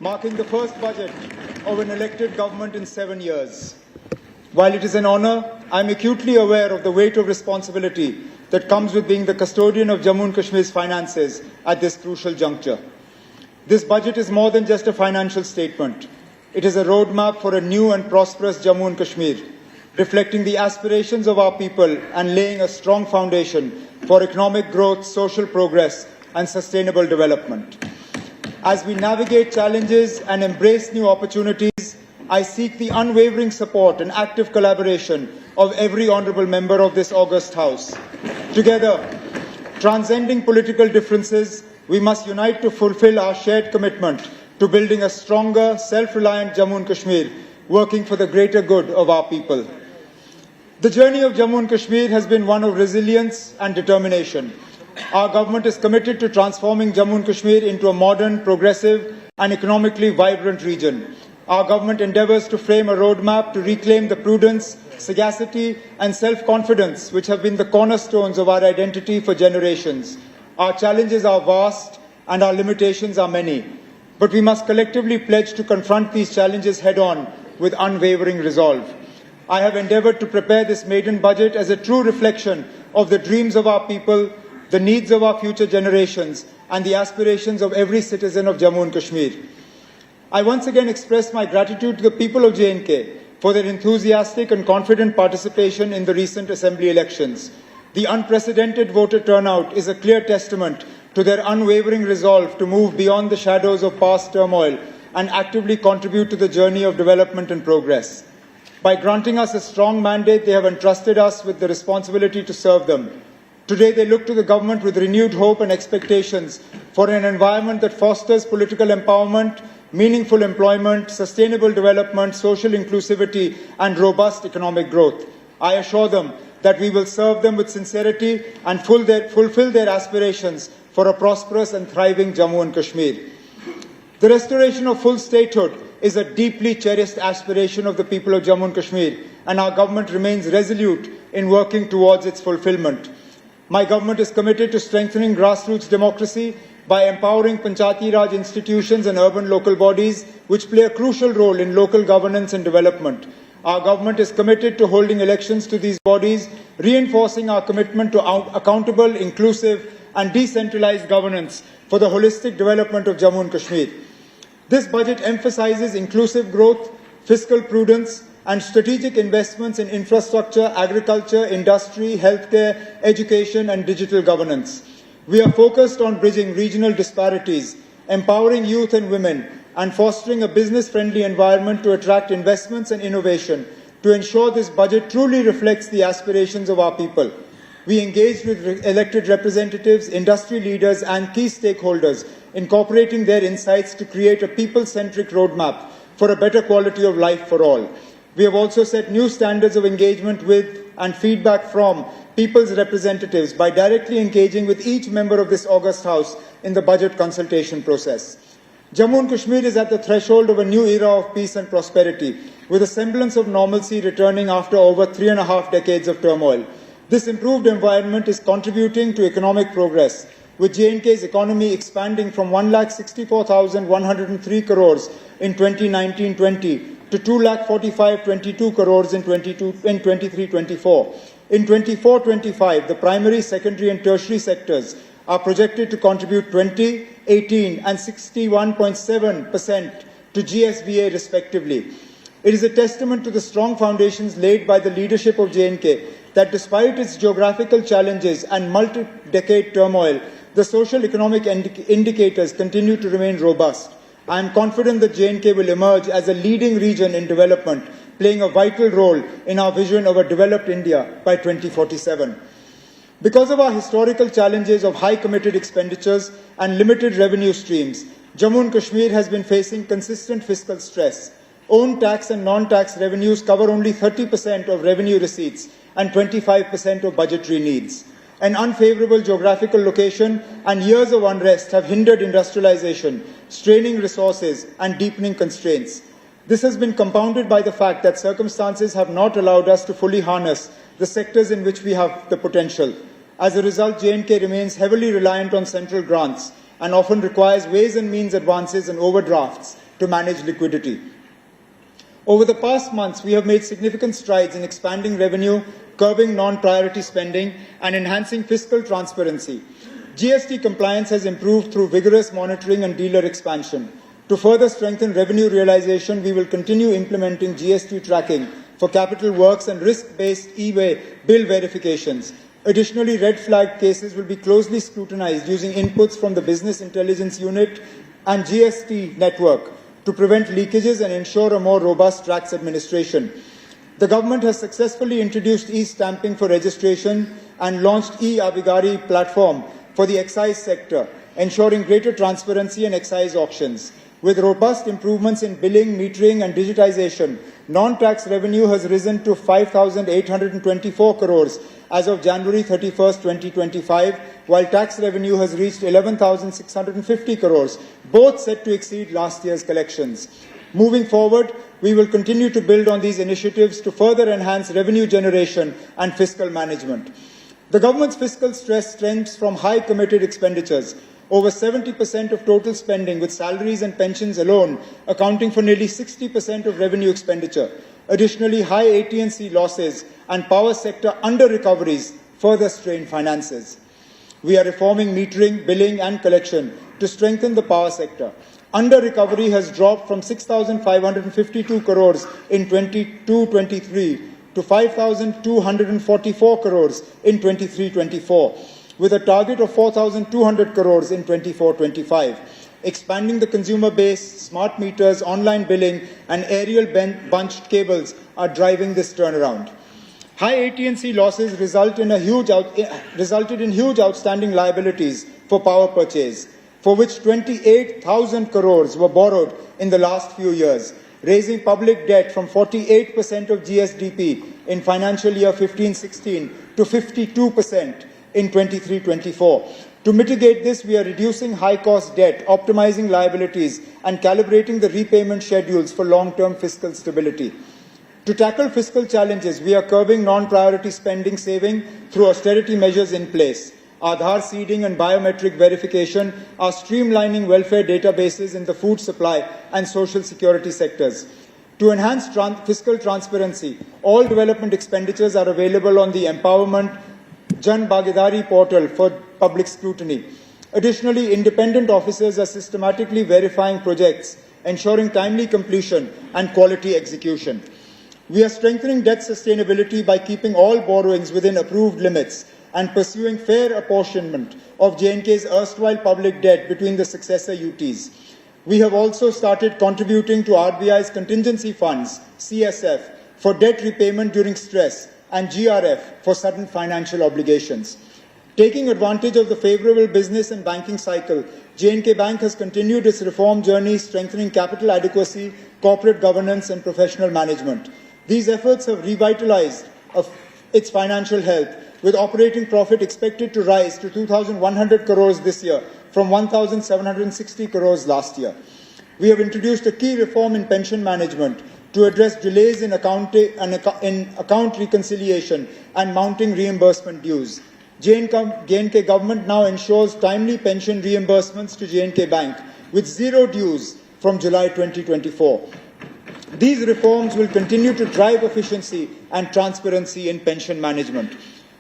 marking the first budget of an elected government in 7 years. While it is an honor, I am acutely aware of the weight of responsibility that comes with being the custodian of Jammu and Kashmir's finances at this crucial juncture. This budget is more than just a financial statement. It is a roadmap for a new and prosperous Jammu and Kashmir, reflecting the aspirations of our people and laying a strong foundation for economic growth, social progress, and sustainable development. As we navigate challenges and embrace new opportunities, I seek the unwavering support and active collaboration of every honourable member of this august House. Together, transcending political differences, we must unite to fulfil our shared commitment to building a stronger, self-reliant Jammu and Kashmir, working for the greater good of our people. The journey of Jammu and Kashmir has been one of resilience and determination. Our government is committed to transforming Jammu and Kashmir into a modern, progressive, and economically vibrant region. Our government endeavours to frame a roadmap to reclaim the prudence, sagacity, and self-confidence which have been the cornerstones of our identity for generations. Our challenges are vast and our limitations are many, but we must collectively pledge to confront these challenges head-on with unwavering resolve. I have endeavoured to prepare this maiden budget as a true reflection of the dreams of our people, the needs of our future generations, and the aspirations of every citizen of Jammu and Kashmir. I once again express my gratitude to the people of J&K for their enthusiastic and confident participation in the recent Assembly elections. The unprecedented voter turnout is a clear testament to their unwavering resolve to move beyond the shadows of past turmoil and actively contribute to the journey of development and progress. By granting us a strong mandate, they have entrusted us with the responsibility to serve them. Today, they look to the government with renewed hope and expectations for an environment that fosters political empowerment, meaningful employment, sustainable development, social inclusivity, and robust economic growth. I assure them that we will serve them with sincerity and fulfill their aspirations for a prosperous and thriving Jammu and Kashmir. The restoration of full statehood is a deeply cherished aspiration of the people of Jammu and Kashmir, and our government remains resolute in working towards its fulfillment. My government is committed to strengthening grassroots democracy by empowering Panchayati Raj institutions and urban local bodies, which play a crucial role in local governance and development. Our government is committed to holding elections to these bodies, reinforcing our commitment to accountable, inclusive, and decentralized governance for the holistic development of Jammu and Kashmir. This budget emphasizes inclusive growth, fiscal prudence, and strategic investments in infrastructure, agriculture, industry, healthcare, education, and digital governance. We are focused on bridging regional disparities, empowering youth and women, and fostering a business-friendly environment to attract investments and innovation to ensure this budget truly reflects the aspirations of our people. We engaged with elected representatives, industry leaders, and key stakeholders, incorporating their insights to create a people-centric roadmap for a better quality of life for all. We have also set new standards of engagement with and feedback from people's representatives by directly engaging with each member of this august House in the budget consultation process. Jammu and Kashmir is at the threshold of a new era of peace and prosperity, with a semblance of normalcy returning after over 3.5 decades of turmoil. This improved environment is contributing to economic progress, with J&K's economy expanding from 1,64,103 crores in 2019-20 to 2,45,22 crores in 23-24. In 24-25, the primary, secondary and tertiary sectors are projected to contribute 20, 18 and 61.7% to GSBA respectively. It is a testament to the strong foundations laid by the leadership of J&K that despite its geographical challenges and multi-decade turmoil, the social economic indicators continue to remain robust. I am confident that J&K will emerge as a leading region in development, playing a vital role in our vision of a developed India by 2047. Because of our historical challenges of high committed expenditures and limited revenue streams, Jammu and Kashmir has been facing consistent fiscal stress. Own tax and non-tax revenues cover only 30% of revenue receipts and 25% of budgetary needs. An unfavourable geographical location and years of unrest have hindered industrialization, straining resources and deepening constraints. This has been compounded by the fact that circumstances have not allowed us to fully harness the sectors in which we have the potential. As a result, J&K remains heavily reliant on central grants and often requires ways and means advances and overdrafts to manage liquidity. Over the past months, we have made significant strides in expanding revenue, curbing non-priority spending, and enhancing fiscal transparency. GST compliance has improved through vigorous monitoring and dealer expansion. To further strengthen revenue realization, we will continue implementing GST tracking for capital works and risk-based e-way bill verifications. Additionally, red flag cases will be closely scrutinized using inputs from the Business Intelligence Unit and GST network to prevent leakages and ensure a more robust tax administration. The government has successfully introduced e-stamping for registration and launched e-Abhigari platform for the excise sector, ensuring greater transparency in excise auctions. With robust improvements in billing, metering and digitization, non-tax revenue has risen to 5,824 crores as of January 31st, 2025, while tax revenue has reached 11,650 crores, both set to exceed last year's collections. Moving forward, we will continue to build on these initiatives to further enhance revenue generation and fiscal management. The government's fiscal stress stems from high committed expenditures. Over 70% of total spending, with salaries and pensions alone accounting for nearly 60% of revenue expenditure. Additionally, high AT&C losses and power sector under-recoveries further strain finances. We are reforming metering, billing and collection to strengthen the power sector. Under-recovery has dropped from 6,552 crores in 22-23 to 5,244 crores in 23-24. with a target of 4,200 crores in 24-25. Expanding the consumer base, smart meters, online billing, and aerial bunched cables are driving this turnaround. High AT&C losses resulted in huge outstanding liabilities for power purchase, for which 28,000 crores were borrowed in the last few years, raising public debt from 48% of GSDP in financial year 15-16 to 52% in 23-24. To mitigate this, we are reducing high-cost debt, optimizing liabilities, and calibrating the repayment schedules for long-term fiscal stability. To tackle fiscal challenges, we are curbing non-priority spending saving through austerity measures in place. Aadhaar seeding and biometric verification are streamlining welfare databases in the food supply and social security sectors. To enhance fiscal transparency, all development expenditures are available on the Empowerment Jan Bhagidari portal for public scrutiny. Additionally, independent officers are systematically verifying projects, ensuring timely completion and quality execution. We are strengthening debt sustainability by keeping all borrowings within approved limits and pursuing fair apportionment of J&K's erstwhile public debt between the successor UTs. We have also started contributing to RBI's contingency funds, CSF, for debt repayment during stress, and GRF for sudden financial obligations. Taking advantage of the favorable business and banking cycle, J&K Bank has continued its reform journey, strengthening capital adequacy, corporate governance, and professional management. These efforts have revitalized its financial health, with operating profit expected to rise to 2,100 crores this year from 1,760 crores last year. We have introduced a key reform in pension management to address delays in account reconciliation and mounting reimbursement dues. J&K government now ensures timely pension reimbursements to J&K Bank with zero dues from July 2024. These reforms will continue to drive efficiency and transparency in pension management.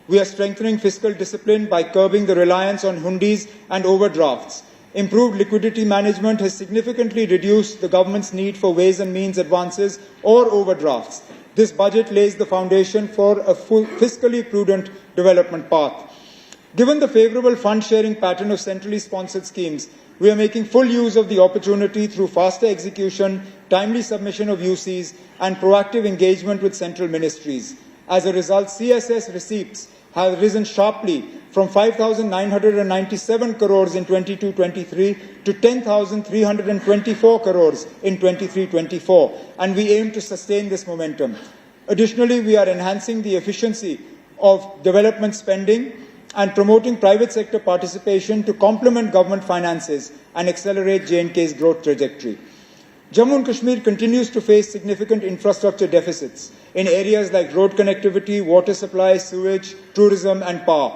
We are strengthening fiscal discipline by curbing the reliance on hundis and overdrafts. Improved liquidity management has significantly reduced the government's need for ways and means advances or overdrafts. This budget lays the foundation for a fiscally prudent development path. Given the favourable fund-sharing pattern of centrally sponsored schemes, we are making full use of the opportunity through faster execution, timely submission of UCs, and proactive engagement with central ministries. As a result, CSS receipts have risen sharply from 5,997 crores in 22-23 to 10,324 crores in 23-24, and we aim to sustain this momentum. Additionally, we are enhancing the efficiency of development spending and promoting private sector participation to complement government finances and accelerate J&K's growth trajectory. Jammu and Kashmir continues to face significant infrastructure deficits in areas like road connectivity, water supply, sewage, tourism, and power.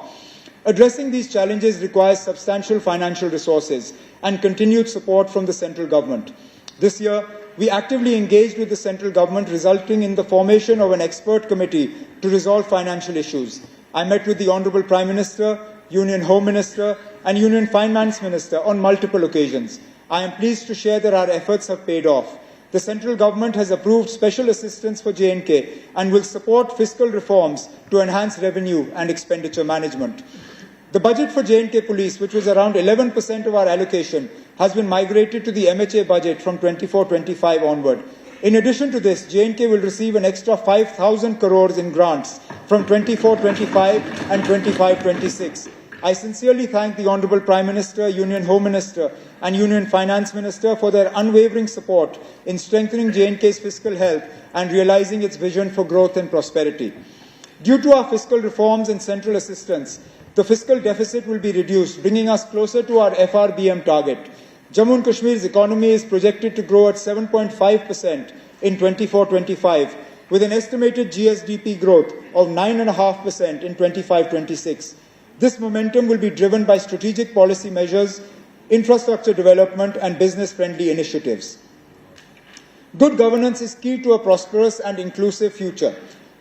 Addressing these challenges requires substantial financial resources and continued support from the central government. This year, we actively engaged with the central government, resulting in the formation of an expert committee to resolve financial issues. I met with the Honourable Prime Minister, Union Home Minister and Union Finance Minister on multiple occasions. I am pleased to share that our efforts have paid off. The central government has approved special assistance for J&K and will support fiscal reforms to enhance revenue and expenditure management. The budget for J&K Police, which was around 11% of our allocation, has been migrated to the MHA budget from 24-25 onward. In addition to this, J&K will receive an extra 5,000 crores in grants from 24-25 and 25-26. I sincerely thank the Honourable Prime Minister, Union Home Minister and Union Finance Minister for their unwavering support in strengthening J&K's fiscal health and realising its vision for growth and prosperity. Due to our fiscal reforms and central assistance, the fiscal deficit will be reduced, bringing us closer to our FRBM target. Jammu and Kashmir's economy is projected to grow at 7.5% in 24-25, with an estimated GSDP growth of 9.5% in 25-26. This momentum will be driven by strategic policy measures, infrastructure development, and business-friendly initiatives. Good governance is key to a prosperous and inclusive future.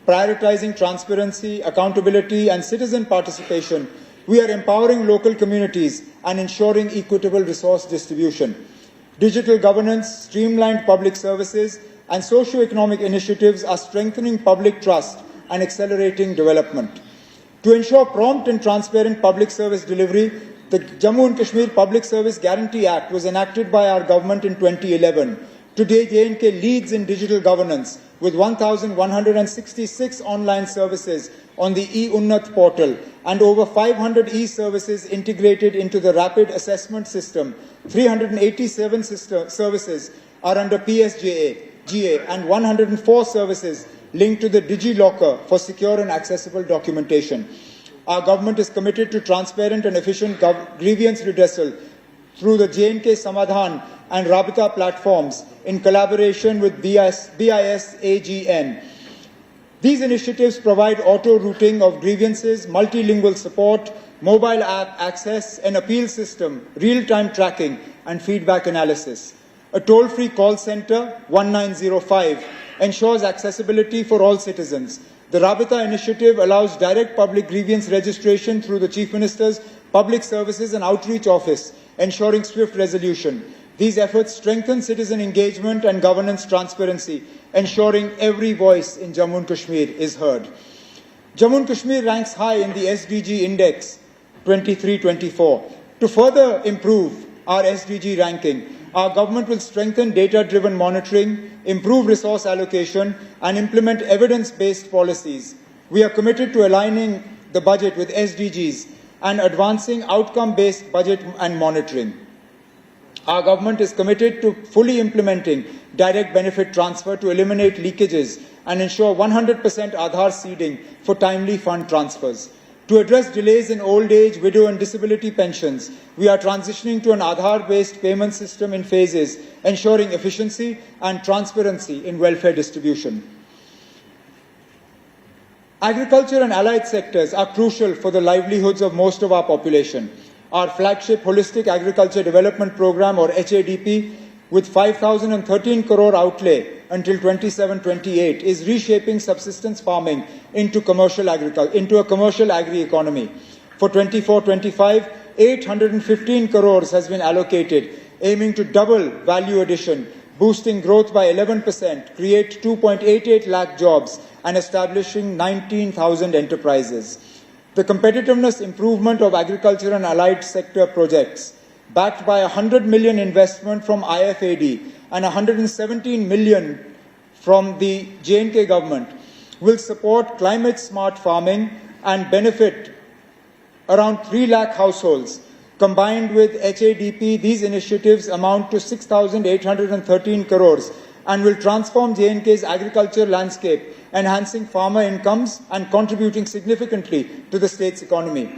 Prioritizing transparency, accountability, and citizen participation, we are empowering local communities and ensuring equitable resource distribution. Digital governance, streamlined public services, and socio-economic initiatives are strengthening public trust and accelerating development. To ensure prompt and transparent public service delivery, the Jammu and Kashmir Public Service Guarantee Act was enacted by our government in 2011. Today, J&K leads in digital governance with 1,166 online services on the e-Unnat portal and over 500 e-services integrated into the rapid assessment system. 387 services are under PSJA, GA, and 104 services linked to the DigiLocker for secure and accessible documentation. Our government is committed to transparent and efficient grievance redressal through the J&K Samadhan and Rabita platforms in collaboration with BIS-AGN. These initiatives provide auto-routing of grievances, multilingual support, mobile app access, an appeal system, real-time tracking, and feedback analysis. A toll-free call center, 1905, ensures accessibility for all citizens. The Rabita initiative allows direct public grievance registration through the Chief Minister's Public Services and Outreach Office, ensuring swift resolution. These efforts strengthen citizen engagement and governance transparency, ensuring every voice in Jammu and Kashmir is heard. Jammu and Kashmir ranks high in the SDG Index 23-24. To further improve our SDG ranking, our government will strengthen data-driven monitoring, improve resource allocation, and implement evidence-based policies. We are committed to aligning the budget with SDGs and advancing outcome-based budget and monitoring. Our government is committed to fully implementing direct benefit transfer to eliminate leakages and ensure 100% Aadhaar seeding for timely fund transfers. To address delays in old age, widow and disability pensions, we are transitioning to an Aadhaar-based payment system in phases, ensuring efficiency and transparency in welfare distribution. Agriculture and allied sectors are crucial for the livelihoods of most of our population. Our flagship Holistic Agriculture Development Programme, or HADP, with 5,013 crore outlay until 27-28, is reshaping subsistence farming into a commercial agri-economy. For 24-25, 815 crores has been allocated, aiming to double value addition, boosting growth by 11%, create 2.88 lakh jobs, and establishing 19,000 enterprises. The competitiveness improvement of agriculture and allied sector projects, backed by 100 million investment from IFAD and 117 million from the J&K government, will support climate-smart farming and benefit around 3 lakh households. Combined with HADP, these initiatives amount to 6,813 crores and will transform J&K's agriculture landscape, enhancing farmer incomes and contributing significantly to the state's economy.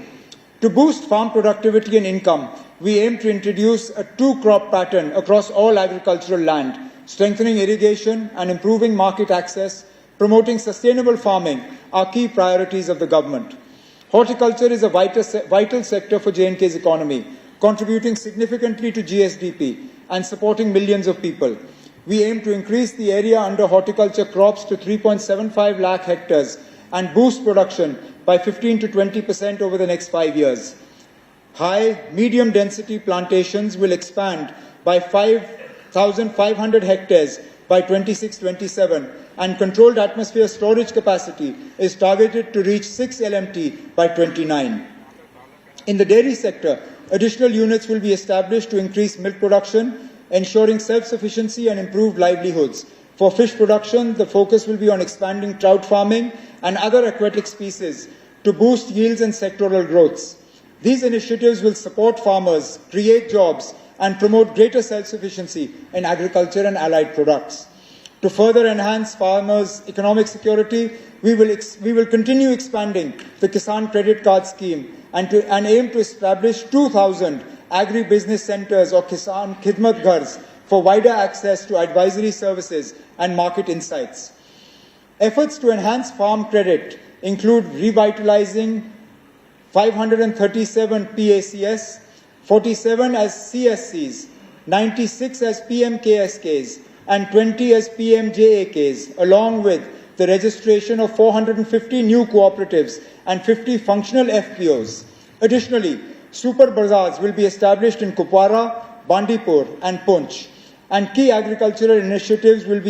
To boost farm productivity and income, we aim to introduce a two-crop pattern across all agricultural land, strengthening irrigation and improving market access, promoting sustainable farming are key priorities of the government. Horticulture is a vital sector for J&K's economy, contributing significantly to GSDP. and supporting millions of people. We aim to increase the area under horticulture crops to 3.75 lakh hectares and boost production by 15 to 20% over the next 5 years. High, medium density plantations will expand by 5,500 hectares by 26-27, and controlled atmosphere storage capacity is targeted to reach 6 LMT by 29. In the dairy sector, additional units will be established to increase milk production, ensuring self-sufficiency and improved livelihoods. For fish production, the focus will be on expanding trout farming and other aquatic species to boost yields and sectoral growths. These initiatives will support farmers, create jobs, and promote greater self-sufficiency in agriculture and allied products. To further enhance farmers' economic security, we will continue expanding the Kisan Credit Card Scheme and aim to establish 2,000 agri-business centers or Kisan Khidmat Ghars for wider access to advisory services and market insights. Efforts to enhance farm credit include revitalizing 537 PACS, 47 as CSCs, 96 as PMKSKs, and 20 as PMJAKs, along with the registration of 450 new cooperatives and 50 functional FPOs. Additionally, super bazaars will be established in Kupwara, Bandipur, and Poonch, and key agricultural initiatives will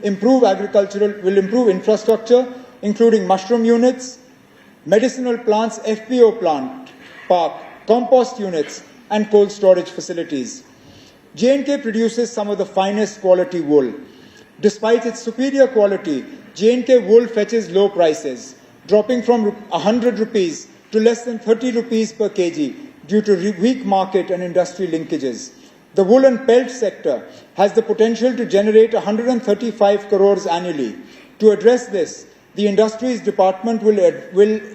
improve infrastructure, including mushroom units, medicinal plants FPO plant park, compost units, and cold storage facilities. J&K produces some of the finest quality wool. Despite its superior quality, J&K wool fetches low prices, dropping from 100 rupees to less than 30 rupees per kg due to weak market and industry linkages. The wool and pelt sector has the potential to generate 135 crores annually. To address this, the Industries Department will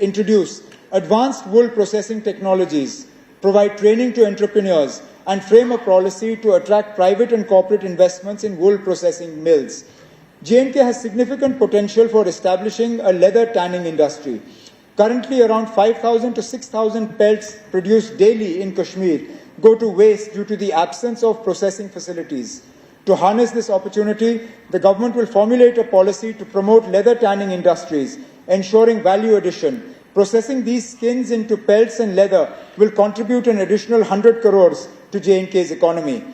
introduce advanced wool processing technologies, provide training to entrepreneurs, and frame a policy to attract private and corporate investments in wool processing mills. J&K has significant potential for establishing a leather tanning industry. Currently, around 5,000 to 6,000 pelts produced daily in Kashmir go to waste due to the absence of processing facilities. To harness this opportunity, the government will formulate a policy to promote leather tanning industries, ensuring value addition. Processing these skins into pelts and leather will contribute an additional 100 crores to J&K's economy.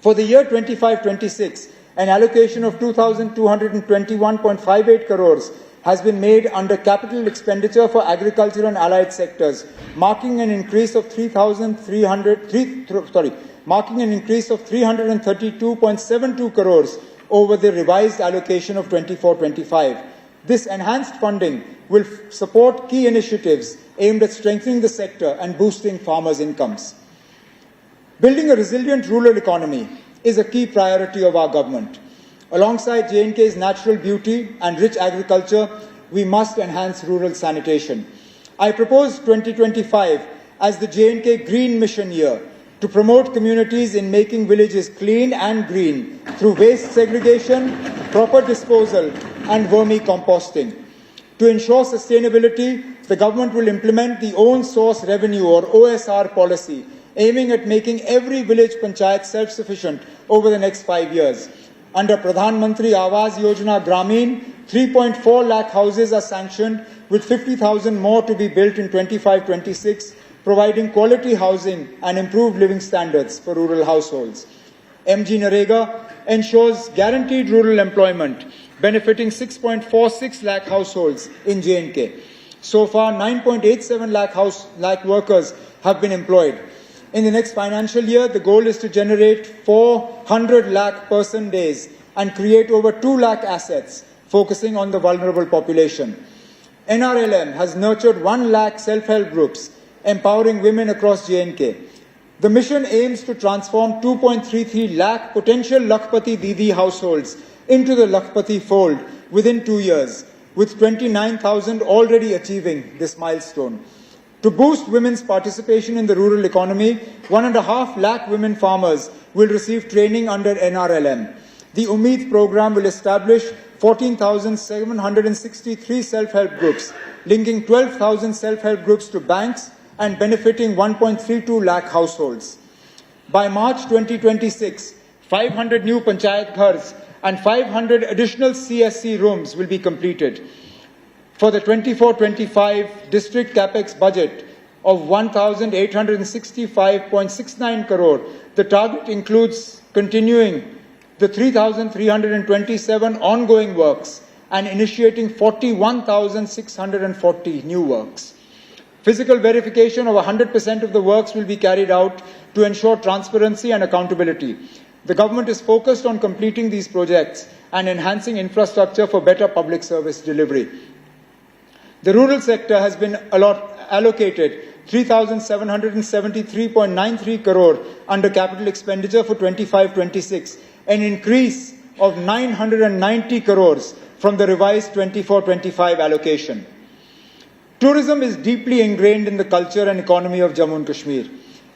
For the year 25-26, an allocation of 2,221.58 crores has been made under capital expenditure for agriculture and allied sectors, marking an increase of 332.72 crores over the revised allocation of 24-25. This enhanced funding will support key initiatives aimed at strengthening the sector and boosting farmers' incomes. Building a resilient rural economy is a key priority of our government. Alongside J&K's natural beauty and rich agriculture, we must enhance rural sanitation. I propose 2025 as the J&K Green Mission year to promote communities in making villages clean and green through waste segregation, proper disposal, and vermicomposting. To ensure sustainability, the government will implement the Own Source Revenue or OSR policy, aiming at making every village panchayat self-sufficient over the next 5 years. Under Pradhan Mantri Awas Yojana Gramin, 3.4 lakh houses are sanctioned, with 50,000 more to be built in 25-26, providing quality housing and improved living standards for rural households. MG Narega ensures guaranteed rural employment, benefiting 6.46 lakh households in J&K. So far, 9.87 lakh workers have been employed. In the next financial year, the goal is to generate 400 lakh person days and create over 2 lakh assets, focusing on the vulnerable population. NRLM has nurtured 1 lakh self-help groups, empowering women across J&K. The mission aims to transform 2.33 lakh potential Lakhpati Didi households into the Lakhpati fold within 2 years, with 29,000 already achieving this milestone. To boost women's participation in the rural economy, 1.5 lakh women farmers will receive training under NRLM. The Umeed program will establish 14,763 self-help groups, linking 12,000 self-help groups to banks and benefiting 1.32 lakh households. By March 2026, 500 new Panchayat Ghars and 500 additional CSC rooms will be completed. For the 24-25 district capex budget of 1,865.69 crore, the target includes continuing the 3,327 ongoing works and initiating 41,640 new works. Physical verification of 100% of the works will be carried out to ensure transparency and accountability. The government is focused on completing these projects and enhancing infrastructure for better public service delivery. The rural sector has been allocated 3,773.93 crore under capital expenditure for 25-26, an increase of 990 crores from the revised 24-25 allocation. Tourism is deeply ingrained in the culture and economy of Jammu and Kashmir.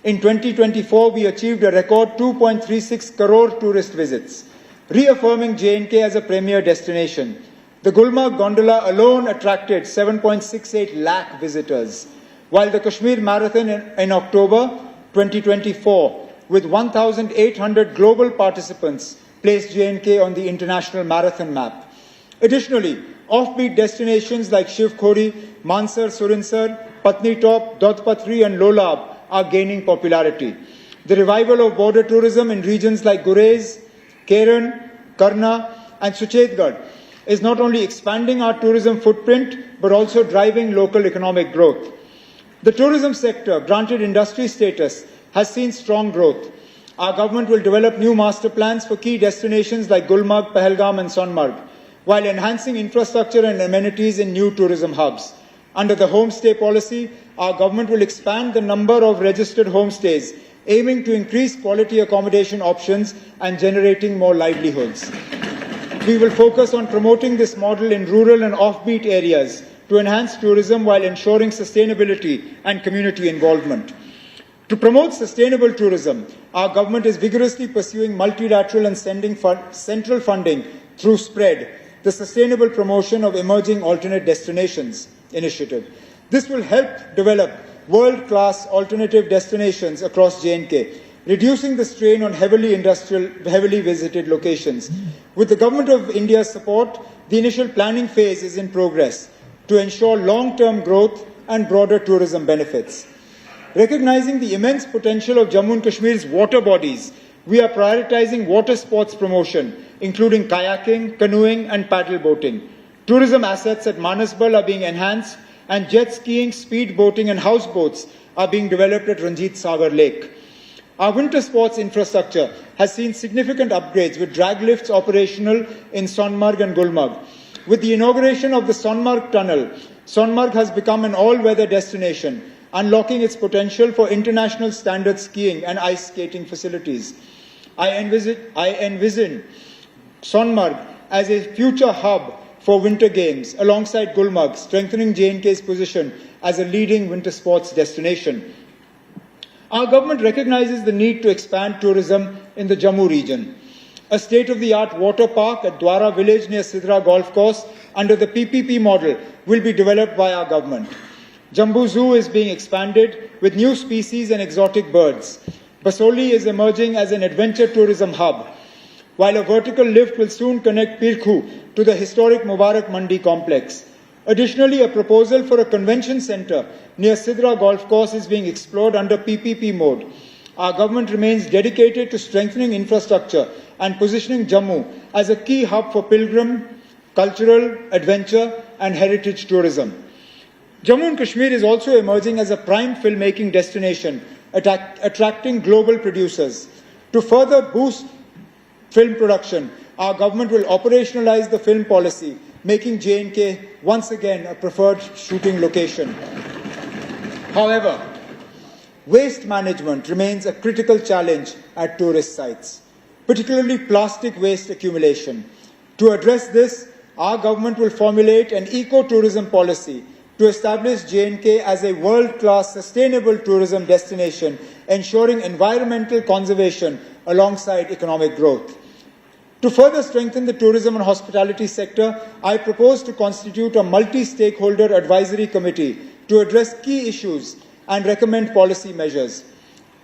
In 2024, we achieved a record 2.36 crore tourist visits, reaffirming J&K as a premier destination. The Gulmarg gondola alone attracted 7.68 lakh visitors, while the Kashmir Marathon in October 2024, with 1,800 global participants, placed J&K on the international marathon map. Additionally, offbeat destinations like Shivkhori, Mansar, Surinsar, Patnitop, Dodpatri and Lolab are gaining popularity. The revival of border tourism in regions like Gurez, Keren, Karna and Suchetgarh is not only expanding our tourism footprint but also driving local economic growth. The tourism sector, granted industry status, has seen strong growth. Our government will develop new master plans for key destinations like Gulmarg, Pahalgam and Sonmarg, while enhancing infrastructure and amenities in new tourism hubs. Under the homestay policy, our government will expand the number of registered homestays, aiming to increase quality accommodation options and generating more livelihoods. We will focus on promoting this model in rural and offbeat areas to enhance tourism while ensuring sustainability and community involvement. To promote sustainable tourism, our government is vigorously pursuing multilateral and central funding through SPREAD, the Sustainable Promotion of Emerging Alternate Destinations initiative. This will help develop world-class alternative destinations across J&K, reducing the strain on heavily visited locations. With the Government of India's support, the initial planning phase is in progress to ensure long-term growth and broader tourism benefits. Recognizing the immense potential of Jammu and Kashmir's water bodies, we are prioritizing water sports promotion, including kayaking, canoeing and paddle boating. Tourism assets at Manasbal are being enhanced and jet skiing, speed boating and houseboats are being developed at Ranjit Sagar Lake. Our winter sports infrastructure has seen significant upgrades with drag lifts operational in Sonmarg and Gulmarg. With the inauguration of the Sonmarg Tunnel, Sonmarg has become an all-weather destination, unlocking its potential for international standard skiing and ice skating facilities. I envision Sonmarg as a future hub for winter games alongside Gulmarg, strengthening J&K's position as a leading winter sports destination. Our government recognizes the need to expand tourism in the Jammu region. A state-of-the-art water park at Dwara village near Sidra Golf Course under the PPP model will be developed by our government. Jambu Zoo is being expanded with new species and exotic birds. Basoli is emerging as an adventure tourism hub, while a vertical lift will soon connect Pirkhu to the historic Mubarak Mandi complex. Additionally, a proposal for a convention centre near Sidra Golf Course is being explored under PPP mode. Our government remains dedicated to strengthening infrastructure and positioning Jammu as a key hub for pilgrim, cultural, adventure and heritage tourism. Jammu and Kashmir is also emerging as a prime filmmaking destination, attracting global producers. To further boost film production, our government will operationalize the film policy, making J&K once again a preferred shooting location. However, waste management remains a critical challenge at tourist sites, particularly plastic waste accumulation. To address this, our government will formulate an eco-tourism policy to establish J&K as a world-class sustainable tourism destination, ensuring environmental conservation alongside economic growth. To further strengthen the tourism and hospitality sector, I propose to constitute a multi-stakeholder advisory committee to address key issues and recommend policy measures.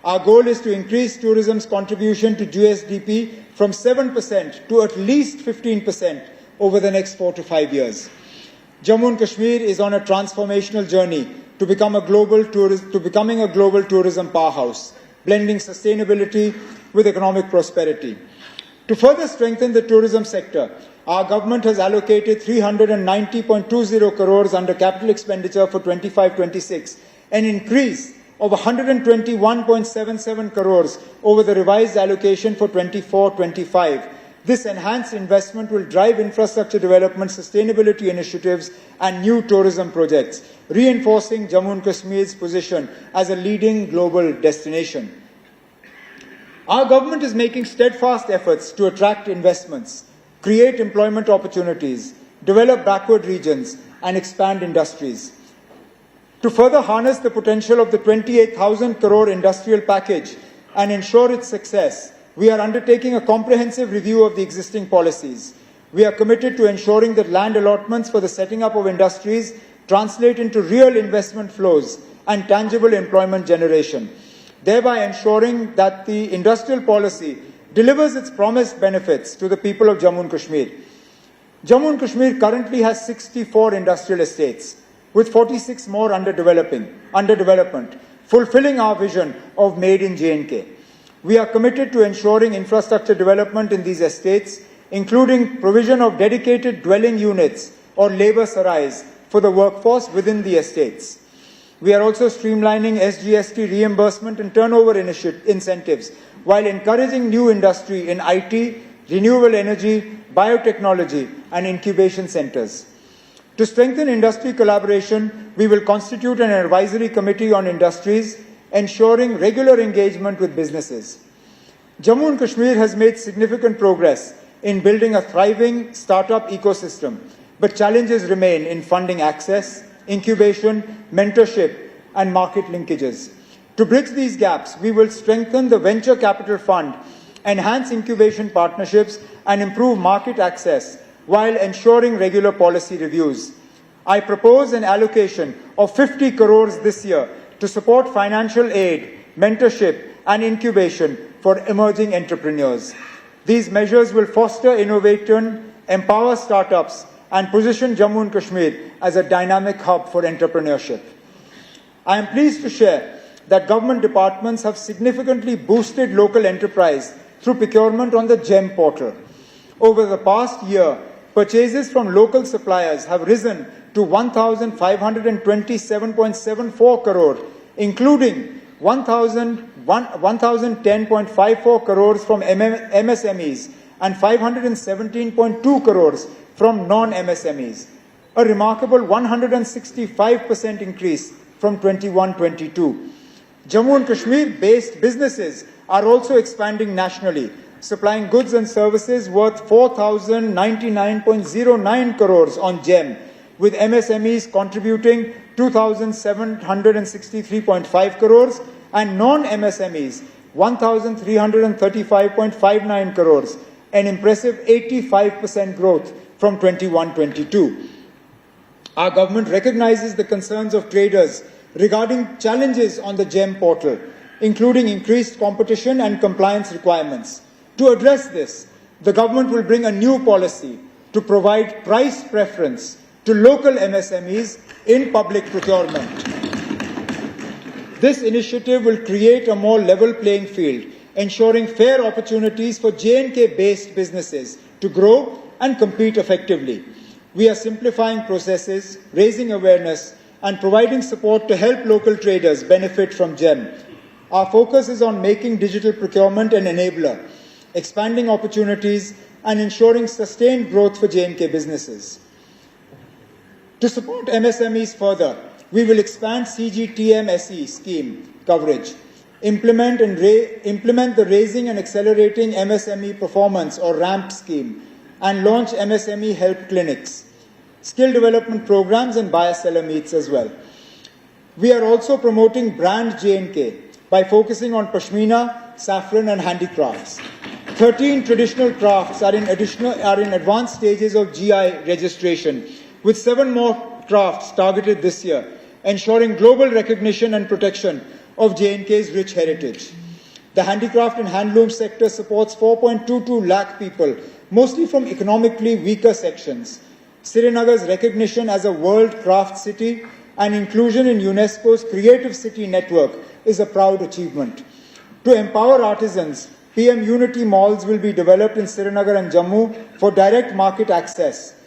Our goal is to increase tourism's contribution to GSDP from 7% to at least 15% over the next 4 to 5 years. Jammu and Kashmir is on a transformational journey to becoming a global tourism powerhouse, blending sustainability with economic prosperity. To further strengthen the tourism sector, our government has allocated 390.20 crores under capital expenditure for 25-26, an increase of 121.77 crores over the revised allocation for 24-25. This enhanced investment will drive infrastructure development, sustainability initiatives, and new tourism projects, reinforcing Jammu and Kashmir's position as a leading global destination. Our government is making steadfast efforts to attract investments, create employment opportunities, develop backward regions, and expand industries. To further harness the potential of the 28,000 crore industrial package and ensure its success, we are undertaking a comprehensive review of the existing policies. We are committed to ensuring that land allotments for the setting up of industries translate into real investment flows and tangible employment generation, thereby ensuring that the industrial policy delivers its promised benefits to the people of Jammu and Kashmir. Jammu and Kashmir currently has 64 industrial estates, with 46 more under development, fulfilling our vision of Made in J&K. We are committed to ensuring infrastructure development in these estates, including provision of dedicated dwelling units or labour sarais for the workforce within the estates. We are also streamlining SGST reimbursement and turnover incentives while encouraging new industry in IT, renewable energy, biotechnology, and incubation centres. To strengthen industry collaboration, we will constitute an advisory committee on industries, ensuring regular engagement with businesses. Jammu and Kashmir has made significant progress in building a thriving startup ecosystem, but challenges remain in funding access, incubation, mentorship, and market linkages. To bridge these gaps, we will strengthen the venture capital fund, enhance incubation partnerships, and improve market access while ensuring regular policy reviews. I propose an allocation of 50 crores this year to support financial aid, mentorship, and incubation for emerging entrepreneurs. These measures will foster innovation, empower startups, and position Jammu and Kashmir as a dynamic hub for entrepreneurship. I am pleased to share that government departments have significantly boosted local enterprise through procurement on the GEM portal. Over the past year, purchases from local suppliers have risen to 1,527.74 crore, including 1,010.54 crores from MSMEs and 517.2 crores from non-MSMEs, a remarkable 165% increase from 21-22. Jammu and Kashmir-based businesses are also expanding nationally, supplying goods and services worth 4,099.09 crores on GEM, with MSMEs contributing 2,763.5 crores and non-MSMEs 1,335.59 crores, an impressive 85% growth from 21-22. Our government recognizes the concerns of traders regarding challenges on the GEM portal, including increased competition and compliance requirements. To address this, the government will bring a new policy to provide price preference to local MSMEs in public procurement. This initiative will create a more level playing field, ensuring fair opportunities for J&K-based businesses to grow and compete effectively. We are simplifying processes, raising awareness, and providing support to help local traders benefit from GEM. Our focus is on making digital procurement an enabler, expanding opportunities, and ensuring sustained growth for J&K businesses. To support MSMEs further, we will expand CGTMSE scheme coverage, implement the Raising and Accelerating MSME Performance or RAMP scheme, and launch MSME help clinics, skill development programs, and buyer-seller meets as well. We are also promoting brand J&K by focusing on Pashmina, saffron, and handicrafts. 13 traditional crafts are in advanced stages of GI registration, with 7 more crafts targeted this year, ensuring global recognition and protection of J&K's rich heritage. The handicraft and handloom sector supports 4.22 lakh people, mostly from economically weaker sections. Srinagar's recognition as a world craft city and inclusion in UNESCO's Creative City Network is a proud achievement. To empower artisans, PM Unity malls will be developed in Srinagar and Jammu for direct market access.